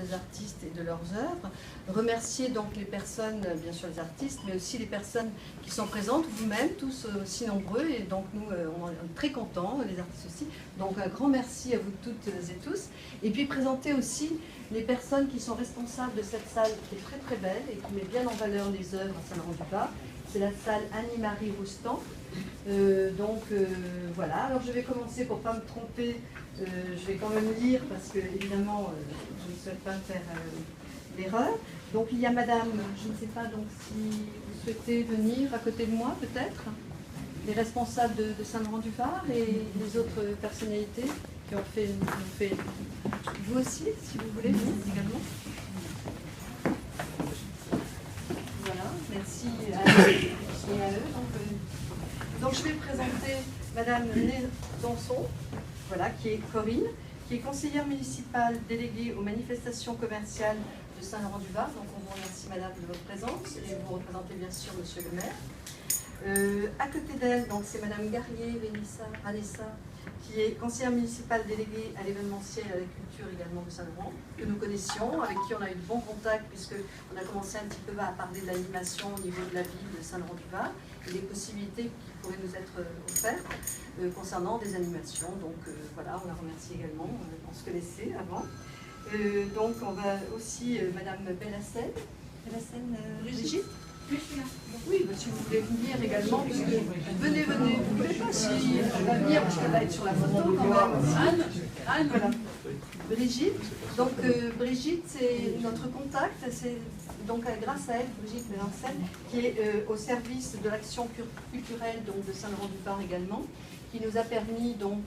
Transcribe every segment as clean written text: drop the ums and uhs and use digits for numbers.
des artistes et de leurs œuvres. Remercier donc les personnes, bien sûr les artistes, mais aussi les personnes qui sont présentes, vous-même, tous aussi nombreux, et donc nous, on est très contents, les artistes aussi. Donc un grand merci à vous toutes et tous. Et puis présenter aussi les personnes qui sont responsables de cette salle qui est très très belle et qui met bien en valeur les œuvres à Saint-Laurent-du-Var. C'est la salle Annie-Marie Roustan. Voilà, alors je vais commencer pour ne pas me tromper, je vais quand même lire parce que évidemment je ne souhaite pas faire l'erreur. Donc il y a madame, je ne sais pas donc si vous souhaitez venir à côté de moi peut-être, les responsables de Saint-Laurent-du-Var et les autres personnalités qui ont fait, vous aussi si vous voulez, vous également. Voilà, merci à eux. Donc je vais présenter madame Nézançon, voilà, qui est Corinne, qui est conseillère municipale déléguée aux manifestations commerciales de Saint-Laurent-du-Var. Donc on vous remercie madame de votre présence et vous représentez bien sûr monsieur le maire. À côté d'elle, donc c'est madame Garnier Vanessa, qui est conseillère municipale déléguée à l'événementiel et à la culture également de Saint-Laurent, que nous connaissions, avec qui on a eu de bons contacts, puisqu'on a commencé un petit peu à parler de l'animation au niveau de la ville de Saint-Laurent-du-Var, et des possibilités qui pourraient nous être offertes concernant des animations. Donc voilà, on la remercie également, on se connaissait avant. Donc on va aussi madame Bellassène, Brigitte. Oui, si vous voulez venir également, puisque venez, vous ne voulez pas si elle va venir, parce qu'elle va être sur la photo quand même. Anne, voilà. Brigitte. Donc Brigitte, c'est notre contact, c'est donc grâce à elle, Brigitte Mélancène, qui est au service de l'action culturelle donc, de Saint-Laurent-du-Var également, qui nous a permis donc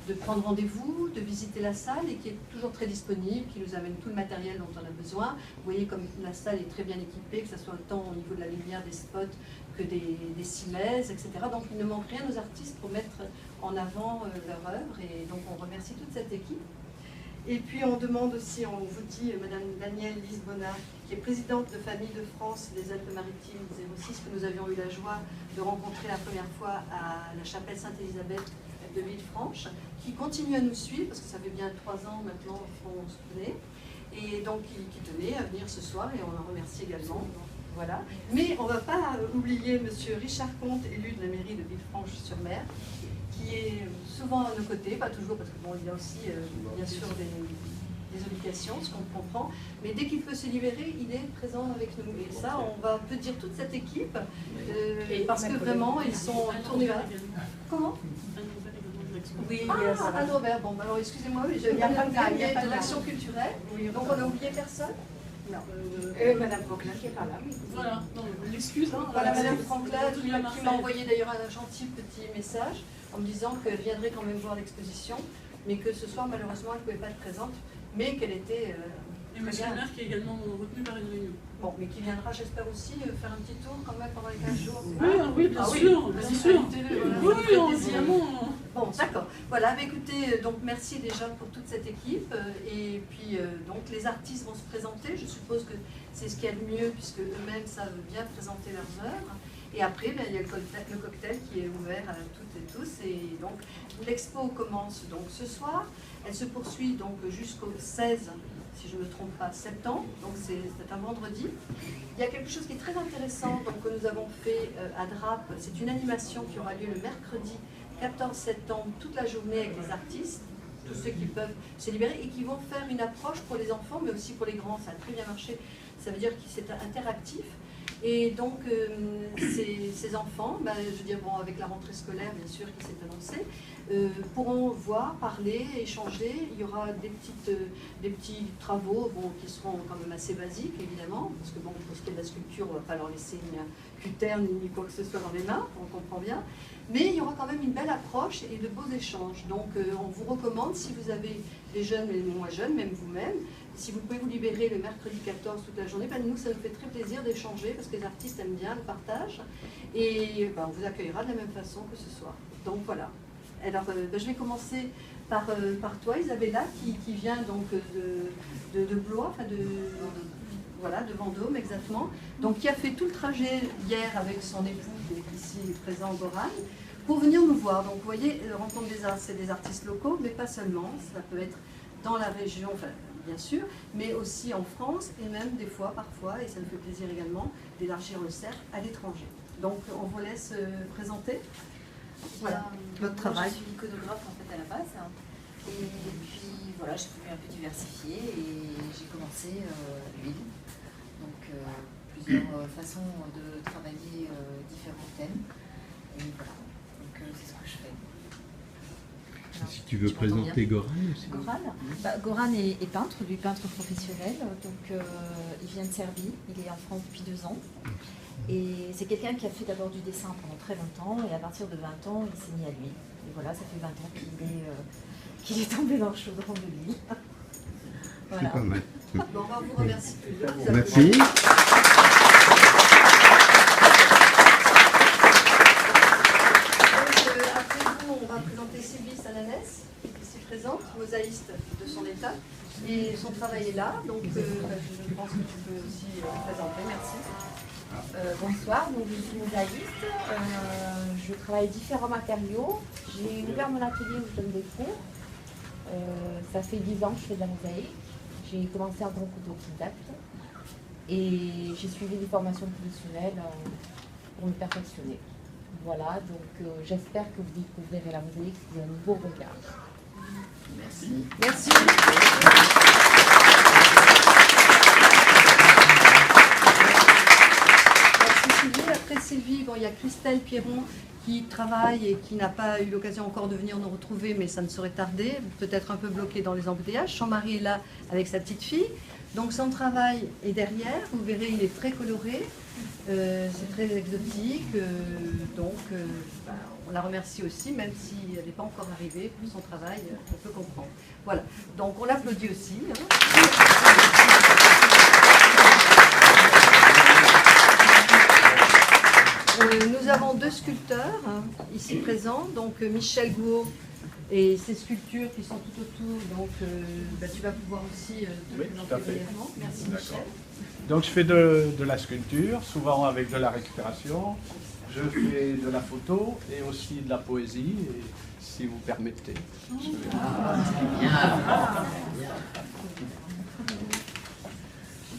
de prendre rendez-vous, de visiter la salle et qui est toujours très disponible, qui nous amène tout le matériel dont on a besoin. Vous voyez comme la salle est très bien équipée, que ce soit tant au niveau de la lumière, des spots, que des cimaises, etc. Donc il ne manque rien aux artistes pour mettre en avant leur œuvre et donc on remercie toute cette équipe. Et puis on demande aussi, on vous dit, madame Danielle Lisbona, qui est présidente de Famille de France des Alpes-Maritimes 06, que nous avions eu la joie de rencontrer la première fois à la chapelle Sainte-Élisabeth de Villefranche, qui continue à nous suivre, parce que ça fait bien 3 ans maintenant qu'on se connaît, et donc qui tenait à venir ce soir, et on en remercie également. Voilà. Mais on ne va pas oublier monsieur Richard Comte, élu de la mairie de Villefranche-sur-Mer, qui est souvent à nos côtés, pas toujours, parce que bon, il y a aussi bien sûr des obligations, ce qu'on comprend, mais dès qu'il peut se libérer, il est présent avec nous. Et ça, on va peut dire toute cette équipe, parce que vraiment, ils sont tournés vers... Comment? Oui, Anne Robert, bon, alors excusez-moi, mais il y a de l'action culturelle, donc on n'a oublié personne? Non. Madame Franklin qui n'est pas là. Voilà, non, excuse. Voilà, Madame Franklin qui m'a envoyé d'ailleurs un gentil petit message en me disant qu'elle viendrait quand même voir l'exposition, mais que ce soir, malheureusement, elle ne pouvait pas être présente, mais qu'elle était... et monsieur le maire qui est également retenu par une réunion. Bon, mais qui viendra, j'espère aussi, faire un petit tour quand même pendant les 15 jours. Oui, bien sûr, bien sûr. Oui, évidemment. Bon, d'accord. Voilà, mais écoutez, donc merci déjà pour toute cette équipe. Et puis, donc les artistes vont se présenter. Je suppose que c'est ce qu'il y a de mieux, puisque eux-mêmes savent bien présenter leurs œuvres. Et après, ben, il y a le cocktail qui est ouvert à toutes et tous. Et donc, l'expo commence donc ce soir. Elle se poursuit donc jusqu'au 16, si je ne me trompe pas, septembre. Donc, c'est un vendredi. Il y a quelque chose qui est très intéressant donc, que nous avons fait à Drape. C'est une animation qui aura lieu le mercredi 14 septembre, toute la journée avec les artistes, tous ceux qui peuvent se libérer et qui vont faire une approche pour les enfants, mais aussi pour les grands. Ça a très bien marché. Ça veut dire que c'est interactif. Et donc, ces enfants, ben, je veux dire, bon, avec la rentrée scolaire, bien sûr, qui s'est annoncée, pourront voir, parler, échanger. Il y aura des petits travaux bon, qui seront quand même assez basiques, évidemment, parce que bon, pour ce qui est de la sculpture, on ne va pas leur laisser ni un cutter ni quoi que ce soit dans les mains, on comprend bien. Mais il y aura quand même une belle approche et de beaux échanges. Donc, on vous recommande, si vous avez des jeunes et des moins jeunes, même vous-même, si vous pouvez vous libérer le mercredi 14 toute la journée, ben nous, ça nous fait très plaisir d'échanger parce que les artistes aiment bien le partage. Et ben, on vous accueillera de la même façon que ce soir. Donc, voilà. Alors, ben, je vais commencer par toi, Isabella, qui vient donc de Blois, enfin voilà, de Vendôme exactement, donc qui a fait tout le trajet hier avec son époux qui est ici présent, Goran, pour venir nous voir. Donc vous voyez, Rencontre des Arts, c'est des artistes locaux, mais pas seulement, ça peut être dans la région, enfin bien sûr, mais aussi en France et même des fois, parfois, et ça me fait plaisir également, d'élargir le cercle à l'étranger. Donc on vous laisse présenter voilà, votre travail. Je suis iconographe en fait à la base. Et puis voilà, j'ai voulu un peu diversifier et j'ai commencé l'huile. Donc plusieurs façons de travailler différents thèmes. Et voilà, donc c'est ce que je fais. Alors, si tu veux présenter Goran aussi. Goran est peintre, lui peintre professionnel. Donc il vient de Serbie, il est en France depuis 2 ans. Et c'est quelqu'un qui a fait d'abord du dessin pendant très longtemps et à partir de 20 ans, il s'est mis à l'huile. Et voilà, ça fait 20 ans qu'il est tombé dans le chaudron de l'huile. Voilà. C'est pas mal. Bon, on va vous remercier. Merci. Après vous, on va présenter Sylvie Salanès, qui est ici présente, mosaïste de son état. Et son travail est là, donc je pense que tu peux aussi le présenter. Merci. Bonsoir, donc je suis mosaïste, je travaille différents matériaux. J'ai ouvert mon atelier où je donne des cours. Ça fait 10 ans que je fais de la mosaïque. J'ai commencé en tant qu'autodidacte et j'ai suivi des formations professionnelles pour me perfectionner. Voilà, donc j'espère que vous découvrirez la mosaïque sous un nouveau regard. Merci. Merci. Après Sylvie, bon, il y a Christelle Pierron qui travaille et qui n'a pas eu l'occasion encore de venir nous retrouver, mais ça ne saurait tarder, peut-être un peu bloqué dans les embouteillages. Son mari est là avec sa petite fille, donc son travail est derrière, vous verrez, il est très coloré, c'est très exotique, donc on la remercie aussi, même si elle n'est pas encore arrivée, pour son travail, on peut comprendre. Voilà, donc on l'applaudit aussi. Nous avons 2 sculpteurs ici présents, donc Michel Gouault et ses sculptures qui sont tout autour, donc tu vas pouvoir aussi te présenter brièvement. Merci Michel. Donc je fais de la sculpture, souvent avec de la récupération, je fais de la photo et aussi de la poésie, et, si vous permettez.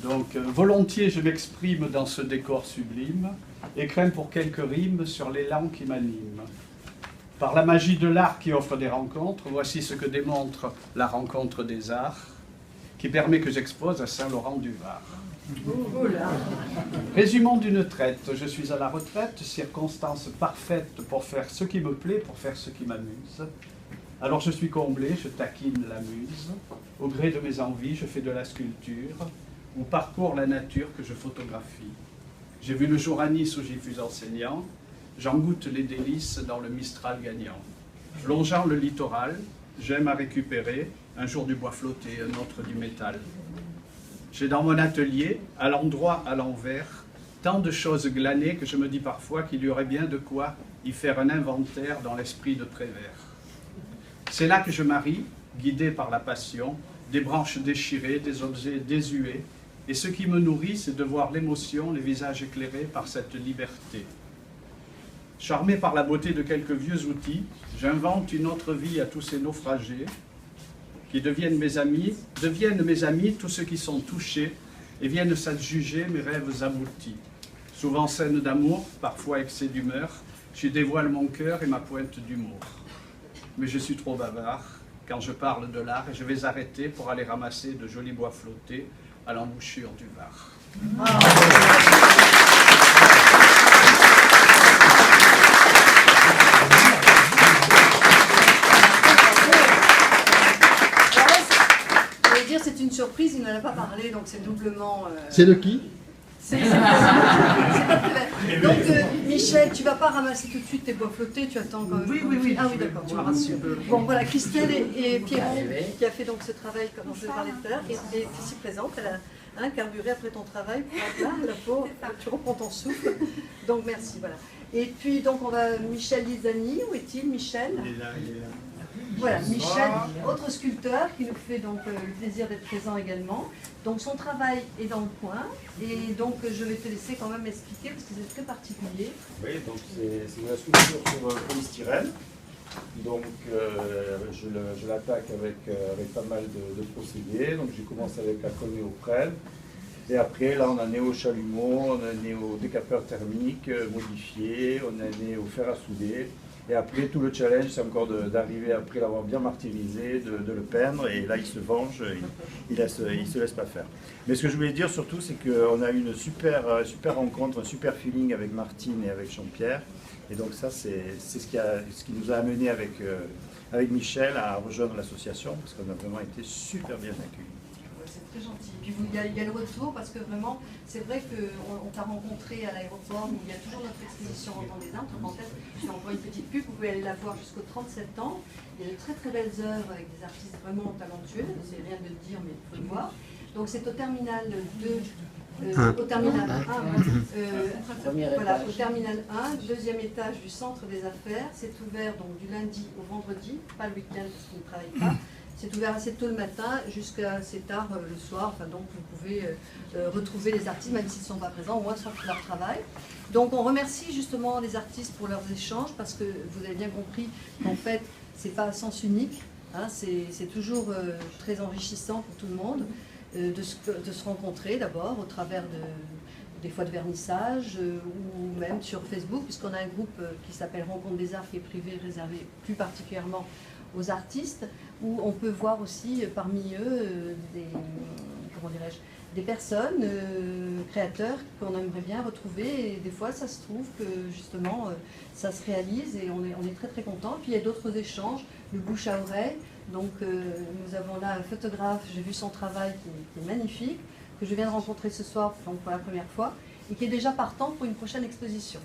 Donc volontiers je m'exprime dans ce décor sublime, et crains pour quelques rimes sur l'élan qui m'anime. Par la magie de l'art qui offre des rencontres, voici ce que démontre la rencontre des arts, qui permet que j'expose à Saint-Laurent-du-Var. Résumons d'une traite, je suis à la retraite, circonstance parfaite pour faire ce qui me plaît, pour faire ce qui m'amuse. Alors je suis comblé, je taquine la muse, au gré de mes envies, je fais de la sculpture, ou parcours la nature que je photographie. J'ai vu le jour à Nice où j'y fus enseignant, j'en goûte les délices dans le Mistral gagnant. Longeant le littoral, j'aime à récupérer, un jour du bois flotté, un autre du métal. J'ai dans mon atelier, à l'endroit, à l'envers, tant de choses glanées que je me dis parfois qu'il y aurait bien de quoi y faire un inventaire dans l'esprit de Prévert. C'est là que je marie, guidé par la passion, des branches déchirées, des objets désuets, et ce qui me nourrit, c'est de voir l'émotion, les visages éclairés par cette liberté. Charmé par la beauté de quelques vieux outils, j'invente une autre vie à tous ces naufragés, qui deviennent mes amis tous ceux qui sont touchés et viennent s'adjuger mes rêves aboutis. Souvent scène d'amour, parfois excès d'humeur, j'y dévoile mon cœur et ma pointe d'humour. Mais je suis trop bavard quand je parle de l'art et je vais arrêter pour aller ramasser de jolis bois flottés à l'embouchure du Var. C'est une surprise, il n'en a pas parlé, donc c'est doublement... C'est de qui? C'est pas très... Donc Michel, tu ne vas pas ramasser tout de suite tes bois flottés, tu attends quand même... Oui. Ah oui, d'accord, tu me rassures. Bon, voilà, Christelle et Pierron, qui a fait donc ce travail, comme je parlais tout à l'heure, et est ici présente. Elle a carburé après ton travail pour être là, la pauvre, tu reprends ton souffle. Donc merci, voilà. Et puis, donc, on va... Michel Lizani, où est-il, Michel? Il est là. Voilà, Michel, autre sculpteur qui nous fait donc le plaisir d'être présent également. Donc son travail est dans le coin et donc je vais te laisser quand même expliquer parce que c'est très particulier. Oui, donc c'est une sculpture sur polystyrène Donc je l'attaque avec pas mal de procédés. Donc j'ai commencé avec l'alcool néoprène. Et après, là, on a né au chalumeau, on a né au décapeur thermique modifié, on a né au fer à souder. Et après, tout le challenge, c'est encore d'arriver, après l'avoir bien martyrisé, de le peindre. Et là, il se venge, il se laisse pas faire. Mais ce que je voulais dire surtout, c'est qu'on a eu une super rencontre, un super feeling avec Martine et avec Jean-Pierre. Et donc ça, c'est ce qui nous a amené avec Michel à rejoindre l'association, parce qu'on a vraiment été super bien accueillis. C'est très gentil. Puis il y a le retour, parce que vraiment, c'est vrai qu'on t'a rencontré à l'aéroport, où il y a toujours notre exposition Rencontre des Arts. En tête, je vous envoie une petite pub, vous pouvez aller la voir jusqu'au 30 septembre. Il y a de très très belles œuvres avec des artistes vraiment talentueux, c'est rien de le dire, mais il faut le voir. Donc c'est au terminal 2, au terminal 1, voilà, au terminal 1, deuxième étage du centre des affaires. C'est ouvert donc du lundi au vendredi, pas le week-end parce qu'on ne travaille pas. C'est ouvert assez tôt le matin jusqu'à assez tard le soir. Enfin, donc vous pouvez retrouver les artistes, même s'ils ne sont pas présents, au moins sur leur travail. Donc on remercie justement les artistes pour leurs échanges, parce que vous avez bien compris qu'en fait, ce n'est pas à sens unique. Hein, c'est toujours très enrichissant pour tout le monde de se rencontrer d'abord au travers des fois de vernissage ou même sur Facebook, puisqu'on a un groupe qui s'appelle Rencontre des Arts, qui est privé, réservé plus particulièrement aux artistes, où on peut voir aussi parmi eux des personnes, créateurs qu'on aimerait bien retrouver, et des fois ça se trouve que justement ça se réalise et on est très très content. Puis il y a d'autres échanges, le bouche à oreille. Donc nous avons là un photographe, j'ai vu son travail qui est magnifique, que je viens de rencontrer ce soir donc pour la première fois, et qui est déjà partant pour une prochaine exposition.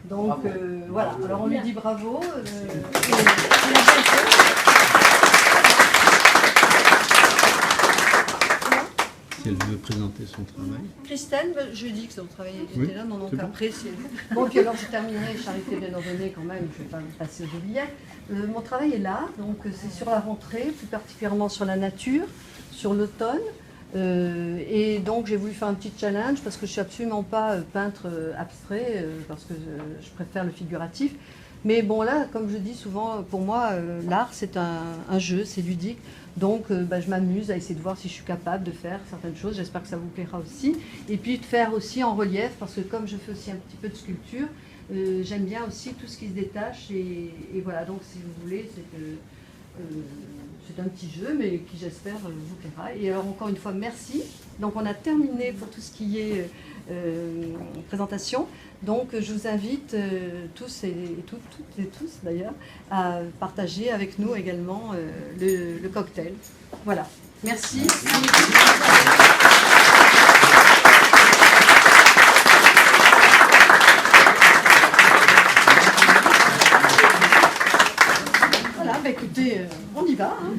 Donc voilà, alors on lui dit bravo. Si elle veut présenter son travail. Christelle, je dis que son travail était Oui, là, non, donc c'est bon. après, bon, puis alors je terminerai, charité bien ordonnée quand même, je ne vais pas me passer aux oubliettes. Mon travail est là, donc c'est sur la rentrée, plus particulièrement sur la nature, sur l'automne. Et donc j'ai voulu faire un petit challenge, parce que je ne suis absolument pas peintre abstrait, parce que je préfère le figuratif. Mais bon là, comme je dis souvent, pour moi, l'art c'est un jeu, c'est ludique. Donc je m'amuse à essayer de voir si je suis capable de faire certaines choses. J'espère que ça vous plaira aussi. Et puis de faire aussi en relief, parce que comme je fais aussi un petit peu de sculpture, j'aime bien aussi tout ce qui se détache. Et voilà, donc si vous voulez, c'est un petit jeu, mais qui j'espère vous plaira. Et alors encore une fois, merci. Donc on a terminé pour tout ce qui est présentation. Donc je vous invite tous et toutes et tous d'ailleurs à partager avec nous également le cocktail. Voilà. Merci. Voilà, bah écoutez, on y va. Hein.